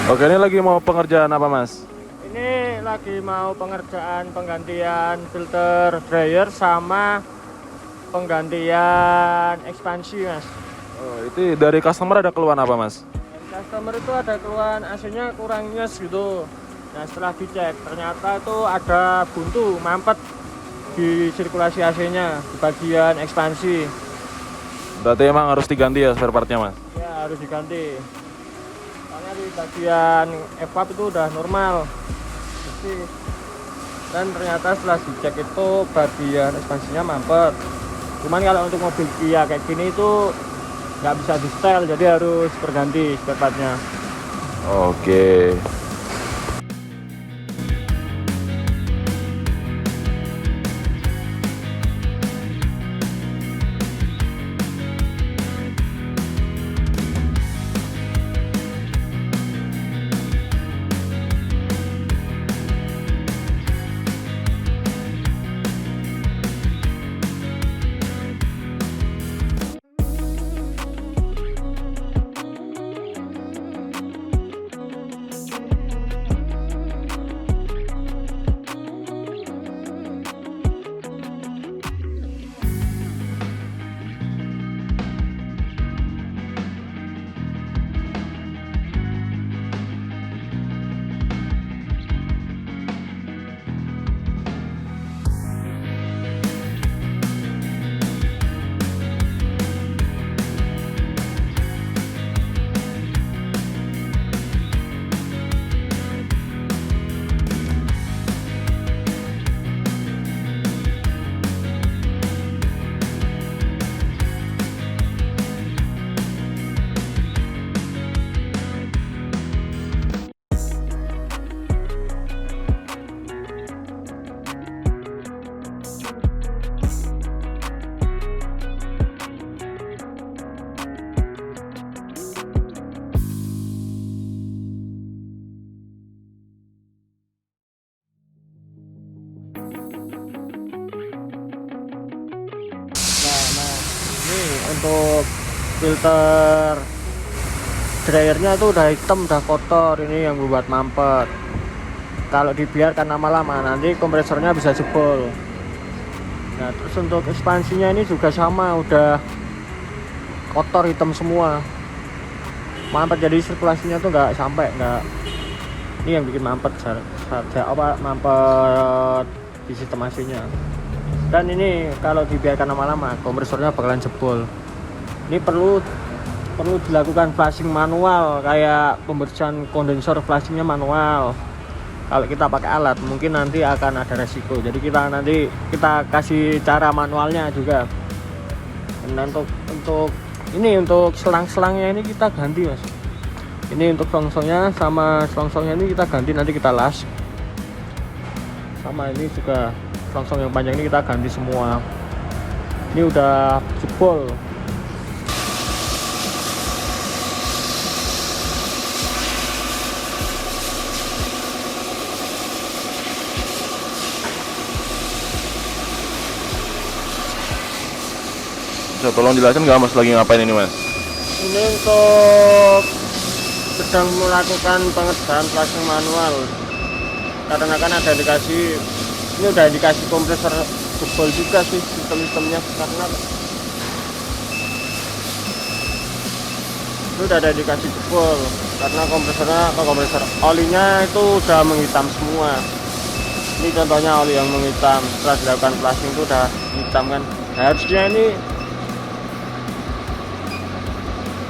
Oke, ini lagi mau pengerjaan apa, Mas? Ini lagi mau pengerjaan penggantian filter dryer sama penggantian ekspansi, Mas. Oh, itu dari customer ada keluhan apa, Mas? Dari customer itu ada keluhan AC-nya kurang nyes gitu. Nah, setelah dicek ternyata itu ada buntu mampet di sirkulasi AC-nya di bagian ekspansi. Berarti emang harus diganti ya spare partnya, Mas? Ya, harus diganti. Soalnya di bagian evap itu udah normal. Bersih. Dan ternyata setelah dicek itu bagian ekspansinya mampet. Cuman kalau untuk mobil Kia kayak gini itu nggak bisa di setel, jadi harus berganti spare partnya. Oke. Nah, ini untuk filter dryernya tuh udah hitam, udah kotor, ini yang membuat mampet. Kalau dibiarkan lama-lama nanti kompresornya bisa jebol. Nah, terus untuk ekspansinya ini juga sama, udah kotor hitam semua. Mampet, jadi sirkulasinya tuh nggak sampai, nggak. Ini yang bikin mampet saja apa mampet di sistem AC-nya. Dan ini kalau dibiarkan lama-lama kompresornya bakalan jebol. Ini perlu dilakukan flushing manual, kayak pembersihan kondensor flushingnya manual. Kalau kita pakai alat mungkin nanti akan ada resiko, jadi kita kasih cara manualnya juga. Dan untuk selang-selangnya ini kita ganti, Mas. Ini untuk selongsongnya sama selongsongnya ini kita ganti, nanti kita las. Sama ini juga selongsong yang panjang ini kita ganti semua. Ini udah jebol. Bisa tolong jelasin nggak, Mas, lagi ngapain ini, Mas? Ini untuk sedang melakukan pengerjaan flushing manual, karena kan ada indikasi, ini udah indikasi kompresor jebol juga sih sistemnya, karena itu udah ada indikasi jebol karena kompresor olinya itu udah menghitam semua. Ini contohnya oli yang menghitam setelah dilakukan flushing itu udah hitam kan.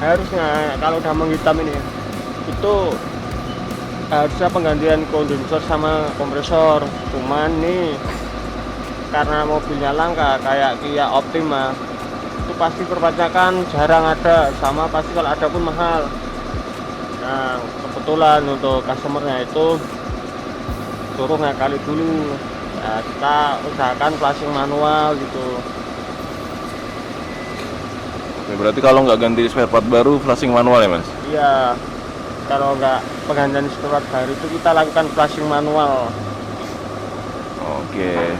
Harusnya kalau udah menghitam ini itu harusnya penggantian kondensor sama kompresor. Cuman nih karena mobilnya langka kayak Kia Optima, itu pasti perpajakan jarang ada, sama pasti kalau ada pun mahal. Nah, kebetulan untuk customernya itu suruh ngakali dulu. Nah, kita usahakan flashing manual gitu. Oke, berarti kalau nggak ganti spare part baru, flashing manual ya, Mas? Iya, kalau nggak penggantian spare part baru itu kita lakukan flashing manual. Oke.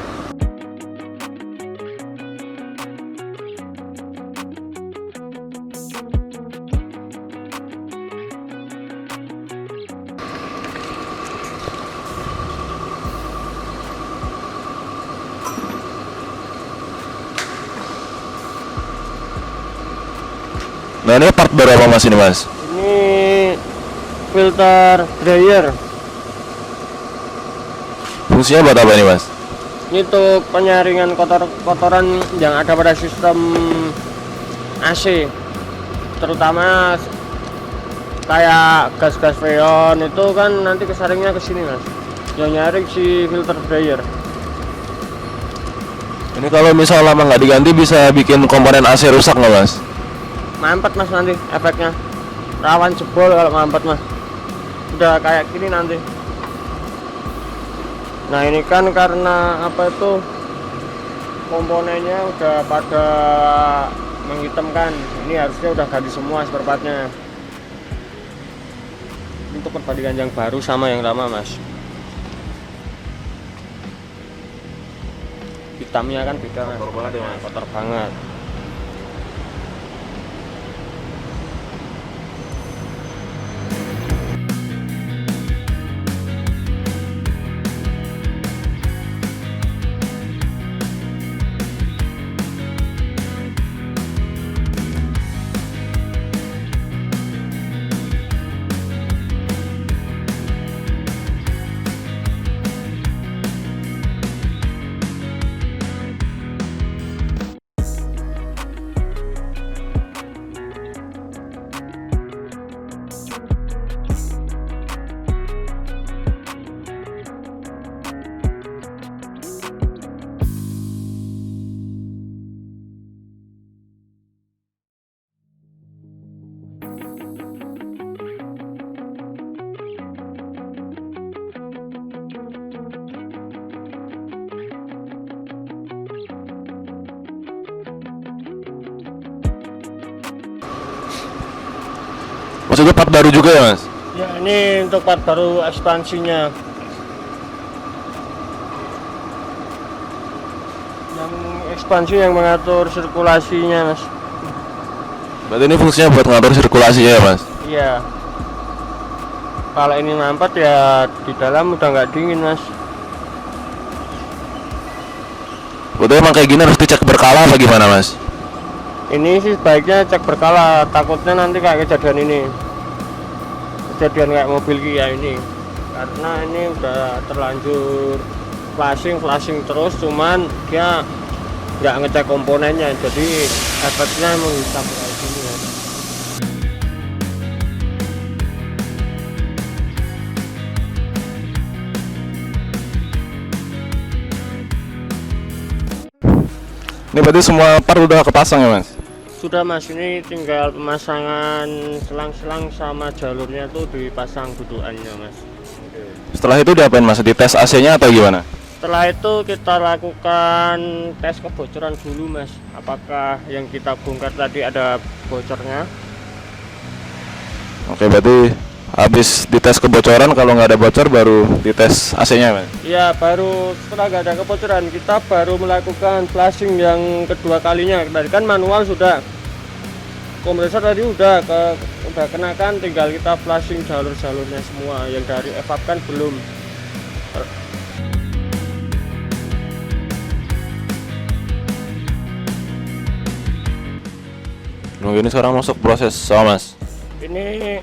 Nah ini part baru apa mas ini mas? Ini filter dryer. Fungsinya buat apa ini mas? Ini untuk penyaringan kotoran yang ada pada sistem AC, terutama kayak gas-gas freon itu kan nanti kesaringnya ke sini mas. Yang nyaring si filter dryer. Ini kalau misal lama nggak diganti bisa bikin komponen AC rusak nggak mas? Mampet mas nanti efeknya. Rawan jebol kalau mampet mas. Udah kayak gini nanti. Nah ini kan karena apa itu, komponennya udah pada menghitam kan. Ini harusnya udah ganti semua spare partnya. Untuk perbandingan yang baru sama yang lama mas. Hitamnya kan beda mas. Kotor banget ya mas. Kotor banget. Maksudnya part baru juga ya mas? Ya ini untuk part baru ekspansinya. Yang ekspansi yang mengatur sirkulasinya mas. Berarti ini fungsinya buat ngatur sirkulasinya ya mas? Iya. Kalau ini mampet ya di dalam udah nggak dingin mas. Berarti emang kayak gini harus dicek berkala apa gimana mas? Ini sih sebaiknya cek berkala, takutnya nanti kayak kejadian ini, kejadian kayak mobil Kia ini, karena ini udah terlanjur flashing terus, cuman dia nggak ngecek komponennya, jadi efeknya menghisap kayak gini ya. Ini berarti semua part udah kepasang ya mas? Sudah mas, ini tinggal pemasangan selang-selang sama jalurnya tuh dipasang dudukannya mas. Setelah itu diapain mas? Dites AC-nya atau gimana? Setelah itu kita lakukan tes kebocoran dulu mas, apakah yang kita bongkar tadi ada bocornya. Oke, berarti habis dites kebocoran, kalau nggak ada bocor baru dites AC-nya mas? Ya baru setelah nggak ada kebocoran kita baru melakukan flashing yang kedua kalinya. Tadi kan manual sudah, kompresor tadi udah kenakan, tinggal kita flashing jalur-jalurnya semua. Yang dari evap kan belum. Mungkin ini sekarang masuk proses sama mas? Ini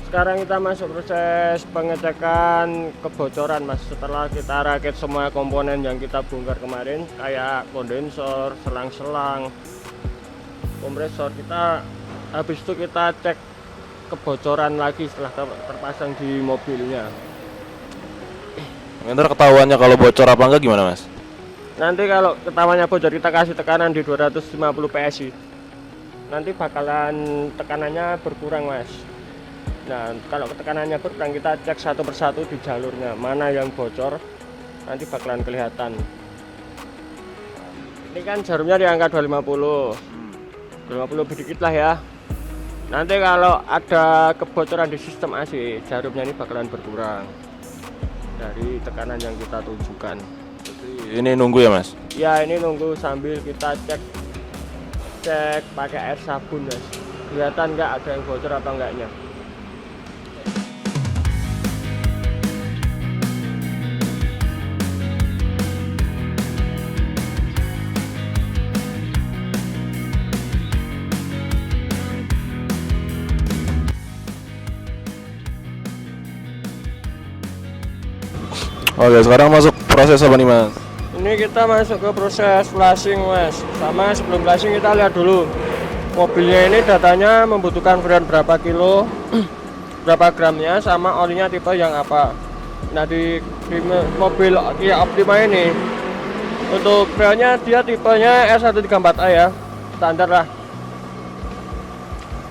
sekarang kita masuk proses pengecekan kebocoran mas. Setelah kita rakit semua komponen yang kita bongkar kemarin, kayak kondensor, selang-selang, kompresor, kita habis itu kita cek kebocoran lagi setelah terpasang di mobilnya. Ntar ketahuannya kalau bocor apa enggak gimana mas? Nanti kalau ketahuannya bocor kita kasih tekanan di 250 PSI. Nanti bakalan tekanannya berkurang mas. Nah kalau tekanannya berkurang kita cek satu persatu di jalurnya mana yang bocor, nanti bakalan kelihatan. Ini kan jarumnya di angka 250 lebih dikit lah ya. Nanti kalau ada kebocoran di sistem AC, jarumnya ini bakalan berkurang dari tekanan yang kita tunjukkan. Ini nunggu ya mas? Ya ini nunggu sambil kita cek pakai air sabun mas, kelihatan nggak ada yang bocor atau enggaknya. Oke, sekarang masuk proses apa nih mas? Ini kita masuk ke proses flashing mas. Sama sebelum flashing kita lihat dulu mobilnya ini datanya membutuhkan freon berapa kilo, berapa gramnya, sama olinya tipe yang apa. Nah di mobil Kia Optima ini untuk freonnya dia tipenya R134A ya, standar lah.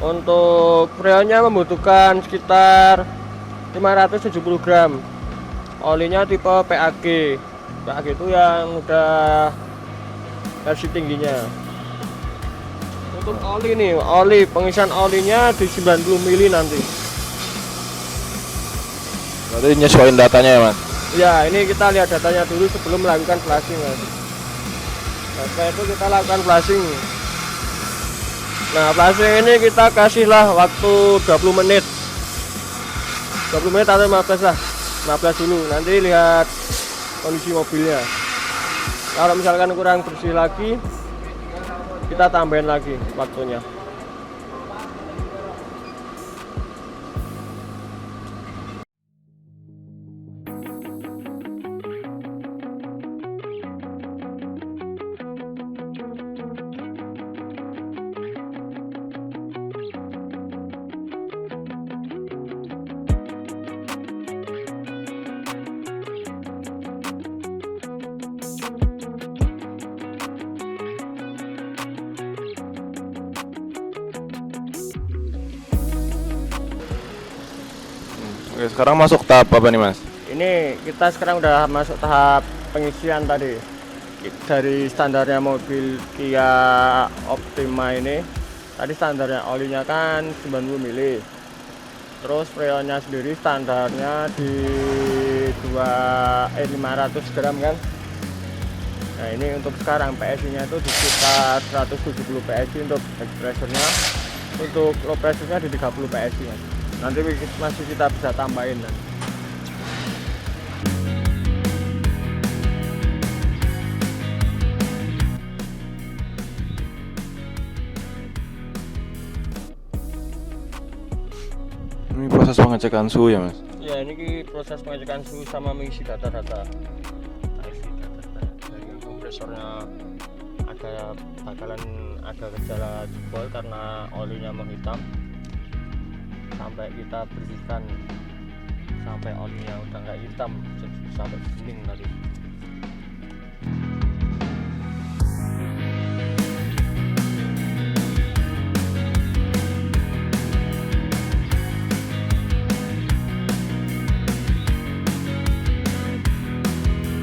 Untuk freonnya membutuhkan sekitar 570 gram. Olinya tipe PAG. PAG itu yang udah versi tingginya. Untuk oli nih, oli pengisian olinya di 90 mili nanti. Berarti nyesuaiin datanya ya mas? Ya, ini kita lihat datanya dulu sebelum melakukan flashing mas. Nah, setelah itu kita lakukan flashing. Nah, flashing ini kita kasihlah waktu 20 menit. 20 menit atau 15 lah. 15 dulu, nanti lihat kondisi mobilnya. Kalau misalkan kurang bersih lagi, kita tambahin lagi waktunya. Oke, sekarang masuk tahap apa nih mas? Ini kita sekarang udah masuk tahap pengisian tadi. Dari standarnya mobil Kia Optima ini, tadi standarnya olinya kan 90 mili. Terus freonnya sendiri standarnya di 500 gram kan. Nah ini untuk sekarang PSI nya itu di sekitar 170 PSI untuk high pressure-nya. Untuk low pressure-nya di 30 PSI mas. Nanti masih kita bisa tambahin kan. Ini proses pengecekan suhu ya mas? Ya ini proses pengecekan suhu sama mengisi data-data. Dari kompresornya ada gejala jebol karena olinya menghitam. Sampai kita bersihkan sampai olinya udah nggak hitam, sampai bening tadi.